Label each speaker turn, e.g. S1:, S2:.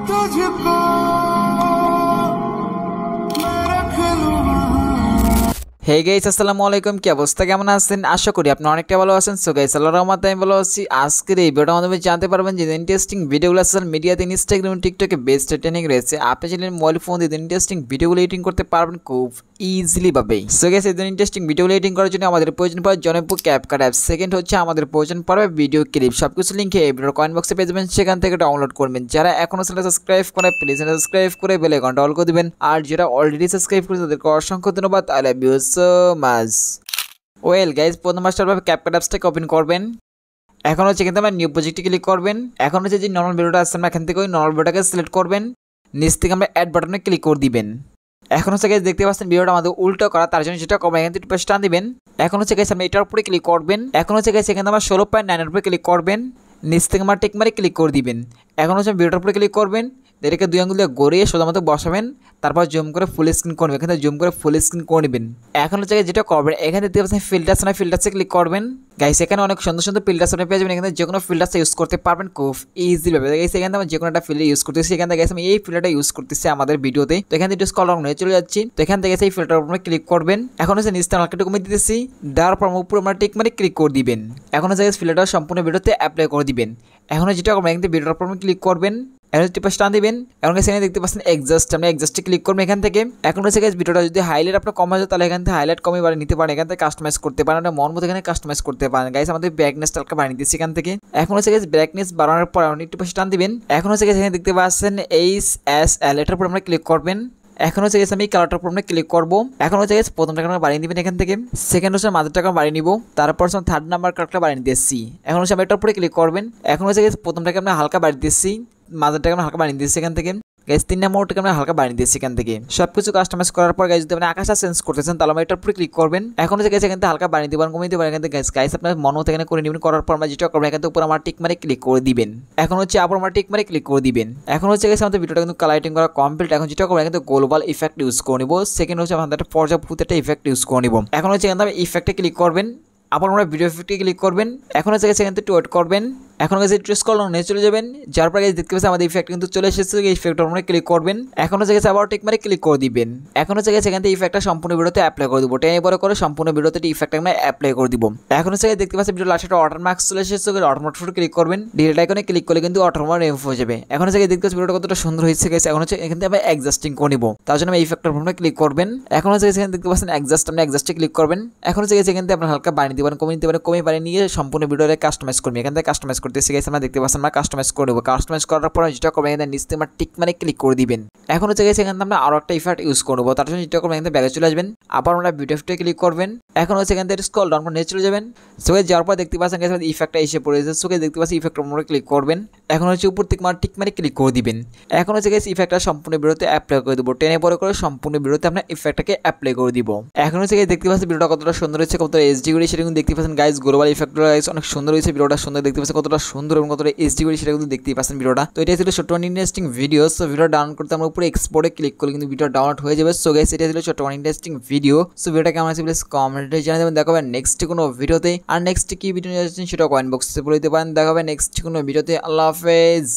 S1: तुझको मैं रख लूं।
S2: হে গাইস আসসালামু আলাইকুম, কি অবস্থা, কেমন আছেন? আশা করি আপনি অনেকটা ভালো আছেন। সো গাইস আল্লাহর রহমতে আমি ভালো আছি। আজকের এই ভিডিওর মাধ্যমে জানতে পারবেন যে ইন্টারেস্টিং ভিডিওগুলো সোশ্যাল মিডিয়াতে ইনস্টাগ্রাম টিকটকে বেস্ট ট্রেন্ডিং রয়েছে। আপনি চাইলে মোবাইল ফোন দিয়ে ইন্টারেস্টিং ভিডিওগুলো এডিটিং করতে পারবেন খুব ইজিলি ভাবে। সো গাইস এই ইন্টারেস্টিং ভিডিওগুলো এডিটিং করার জন্য আমাদের প্রয়োজন পড়ে জনপ্রিয় ক্যাপকাট অ্যাপ। সেকেন্ড হচ্ছে আমাদের প্রয়োজন পড়বে ভিডিও ক্লিপ। সবকিছু লিংক এই ভিডিওর কমেন্ট বক্সে পেয়ে যাবেন, সেখান থেকে ডাউনলোড করবেন। যারা এখনো চ্যানেল সাবস্ক্রাইব করে প্লিজ সাবস্ক্রাইব করে বেল আইকনটা অল করে দিবেন, আর যারা অলরেডি সাবস্ক্রাইব করেছে তাদেরকে অসংখ্য ধন্যবাদ। I love you so much. Well guys, প্রথম মাস্টারভাবে ক্যাপকাট অ্যাপসটাকে ওপেন করবেন। এখন হচ্ছে কিন্তু আমরা নিউ প্রজেক্টে ক্লিক করবেন। এখন হচ্ছে যে নর্মাল ভিডিওটা আসছে আমরা এখান থেকে ওই নর্মাল ভিডিওটাকে সিলেক্ট করবেন। নিচ থেকে আমরা অ্যাড বাটনে ক্লিক করে দিবেন। এখন হচ্ছে গাইজ দেখতে পাচ্ছেন ভিডিওটা আমাদের উল্টো করা, তার জন্য যেটা করবেন এখান থেকে একটু টান দিবেন। এখন হচ্ছে গাইজ আমরা এটার উপরে ক্লিক করবেন। এখন হচ্ছে গাইজ এখানে আমরা 16.9 উপরে ক্লিক করবেন। নিচ থেকে আমরা টিক মারে ক্লিক করে দিবেন। এখন হচ্ছে ভিডিওটার উপরে ক্লিক করবেন, এটাকে দুই আঙুল দিয়ে গড়িয়ে সোজা মতো বসাবেন। তারপর জুম করে ফুল স্ক্রিন করবেন। এখানে জুম করে ফুল স্ক্রিন করে নেবেন। এখন হচ্ছে যেটা করবেন এখানে দেখতে পাচ্ছেন ফিল্টার্স না, ফিল্টার্সে ক্লিক করবেন। গাইস এখানে অনেক সুন্দর সুন্দর ফিল্টার্স আপনি পেয়ে যাবেন। এখানে যে কোনো ফিল্টার্স ইউজ করতে পারবেন খুব ইজিলি ভাবে। গাইস এখানে আমরা যে কোনো একটা ফিল্টার ইউজ করতেছি। এখান থেকে আমি এই ফিল্টারটা ইউজ করতেছি আমাদের ভিডিওতে। তো এখান থেকে স্ক্রল ডাউন হয়ে চলে যাচ্ছি। তো এখান থেকে এই ফিল্টার উপরে ক্লিক করবেন। এখন হচ্ছে নিচে হালকা কমে দিতেছি, দেওয়ার পর উপরে আমরা টিক মারে ক্লিক করে দিবেন। এখন হচ্ছে ফিল্টারটা সম্পূর্ণ ভিডিওতে অ্যাপ্লাই করে দিবেন। এখন যেটা করবেন এখান থেকে ভিডিওর উপর ক্লিক করবেন, টান দিবেন। এখন এখানে দেখতে পাচ্ছেন এক্সাস্ট, আমরা এক্সাস্টে ক্লিক করবেন এখান থেকে। এখন হচ্ছে ভিডিওটা যদি হাইলাইট আপনার কমে যায় তাহলে এখান থেকে হাইলাইট কমে বাড়িয়ে নিতে পারেন। এখান থেকে কাস্টমাইজ করতে পারেন, আপনার মন মতো এখানে কাস্টমাইজ করতে পারেন। গাইস আমাদের ব্রাইটনেসটা হালকা বাড়িয়ে দিচ্ছি এখান থেকে। এখন হচ্ছে ব্রাইটনেস বাড়ানোর পর আপনি একটু টান দিবেন। এখন হচ্ছে এখানে দেখতে পাচ্ছেন HSL, এটার উপর আমরা ক্লিক করবেন। এখন হচ্ছে আমি কালারটার উপর আমরা ক্লিক করবো। এখন হচ্ছে প্রথমটাকে আমরা বাড়িয়ে দিবেন এখান থেকে। সেকেন্ড হচ্ছে মাঝেরটাকে বাড়িয়ে নিব। তারপর থার্ড নাম্বার কালারটা বাড়িয়ে দিচ্ছি। এখন হচ্ছে আমি এটার উপরে ক্লিক করবেন। এখন হচ্ছে প্রথমটাকে আমরা হালকা বাড়িয়ে দিচ্ছি, মাঝেরটাকে আমরা হালকা বাড়িয়ে দিচ্ছি এখান থেকে। গাইস 3 নম্বরটাকে আমরা হালকা বাড়িয়ে দিচ্ছি এখান থেকে। সবকিছু কাস্টমাইজ করার পর গাইস যদি আপনি আকাশটা চেঞ্জ করতেছেন তাহলে আমরা এটার উপরে ক্লিক করবেন। এখন হচ্ছে গাইস এখান থেকে হালকা বাড়িয়ে দিবেন, কমিয়ে দিবেন এখান থেকে। গাইস আপনার মন মতো এখানে করে নেবেন। করার পর আমরা যেটা করবেন এখান থেকে উপর আমার টিক মারে ক্লিক করে দিবেন। এখন হচ্ছে আবার আমরা টিক মারে ক্লিক করে দিবেন। এখন হচ্ছে গাইস আমাদের ভিডিওটা কিন্তু কালারিং করা কমপ্লিট। এখন যেটা করবেন এখান থেকে গ্লোবাল ইফেক্ট ইউজ করে নিব। সেকেন্ড হচ্ছে আমাদের একটা পর্যাপ্ত একটা ইফেক্ট ইউজ করে নিব। এখন হচ্ছে এখান থেকে ইফেক্টে ক্লিক করবেন, আবার আমরা ভিডিও ইফেক্টে ক্লিক করবেন। এখন হচ্ছে এখান থেকে ওয়েট করবেন। এখন হচ্ছে একটু স্ক্রল ডাউন চলে যাবেন, যার পরে দেখতে পাচ্ছেন আমাদের ইফেক্ট কিন্তু চলে এসেছে। এই ইফেক্টটার উপরে ক্লিক করবেন। এখন হচ্ছে আবার টিক মারে ক্লিক করে দিবেন। এখন হচ্ছে এখান থেকে ইফেক্টটা সম্পূর্ণ ভিডিওতে অ্যাপ্লাই করে দিব। টেনে বড় করে সম্পূর্ণ ভিডিওতে ইফেক্ট আমরা অ্যাপ্লাই করে দিব। এখন হচ্ছে দেখতে পাচ্ছেন ভিডিও লাস্টে ওয়াটারমার্ক চলে এসেছে। ওয়াটারমার্ক ক্লিক করবেন, ডিলিট আইকনে ক্লিক করলে কিন্তু ওয়াটারমার্ক রিমুভ হয়ে যাবে। এখন হচ্ছে দেখতে পাচ্ছেন ভিডিওটা কতটা সুন্দর হয়েছে গেছে। এখন হচ্ছে এখান থেকে আমরা অ্যাডজাস্টিং করে নিব, তার জন্য আমি ইফেক্টটার উপরে ক্লিক করবেন। এখন হচ্ছে এখানে দেখতে পাচ্ছেন অ্যাডজাস্ট, আমরা অ্যাডজাস্টে ক্লিক করবেন। এখন হচ্ছে এখান থেকে আপনারা হালকা বাড়িয়ে দিবেন, কমিয়ে দিতে পারেন, কমিয়ে বাড়িয়ে নিয়ে সম্পূর্ণ ভিডিওতে কাস্টমাইজ করবেন। এখান থেকে কাস্টমাইজ করতেছি গাইস, আমরা দেখতে পাচ্ছেন আমরা কাস্টমাইজ করে নেব। কাস্টমাইজ করার পর যেটা করবেন এখানে নিচে আমরা টিক মানে ক্লিক করে দিবেন। এখন হচ্ছে গেছে এখানে আমরা আরো একটা ইফেক্ট ইউজ করবো, তার জন্য যেটা করবেন এখানে ব্যাগে চলে আসবেন। আবার আমরা ভিডিও ইফেক্টে ক্লিক করবেন। এখন হচ্ছে এখান থেকে স্ক্রল ডাউন করে নিচে চলে যাবেন। সো যাওয়ার পর দেখতে পাচ্ছেন গেছে ইফেক্টটা এসে পড়েছে। সো দেখতে পাচ্ছেন ইফেক্টের উপরে ক্লিক করবেন। এখন হচ্ছে উপর থেকে মানে টিক মানে ক্লিক করে দিবেন। এখন হচ্ছে গেছে ইফেক্টটা সম্পূর্ণ ভিডিওতে অ্যাপ্লাই করে দেবো। টেনে পরে করে সম্পূর্ণ ভিডিওতে আমরা ইফেক্টটাকে অ্যাপ্লাই করে দিব। এখন হচ্ছে দেখতে পাচ্ছেন ভিডিওটা কতটা সুন্দর হয়েছে, কতটা এইচডি করে সেটা কিন্তু দেখতে পাচ্ছেন। গাইস গ্লোবাল ইফেক্টটা অনেক সুন্দর হয়েছে, ভিডিওটা সুন্দর দেখতে পাচ্ছেন, কতটা সুন্দর এবং কতটা এইচডি করে সেটা কিন্তু দেখতেই পাচ্ছেন ভিডিওটা। তো এটা ছিল ছোট্ট interesting video. So video download করতে আমরা উপরে এক্সপোর্টে ক্লিক করলে কিন্তু ভিডিও ডাউনলোড হয়ে যাবে। সো গাইস এটা ছিল ছোট্ট ইন্টারেস্টিং ভিডিও। সো ভিডিওটা কেমন আছে প্লিজ কমেন্টে জানিয়ে দেবেন। দেখা হবে নেক্সট কোনো ভিডিওতে। আর নেক্সট কি ভিডিও নিয়ে আসছেন সেটা কমেন্ট বক্সে বলে দিতে পারেন। দেখা হবে নেক্সট কোনো ভিডিওতে। আল্লাহ হাফেজ।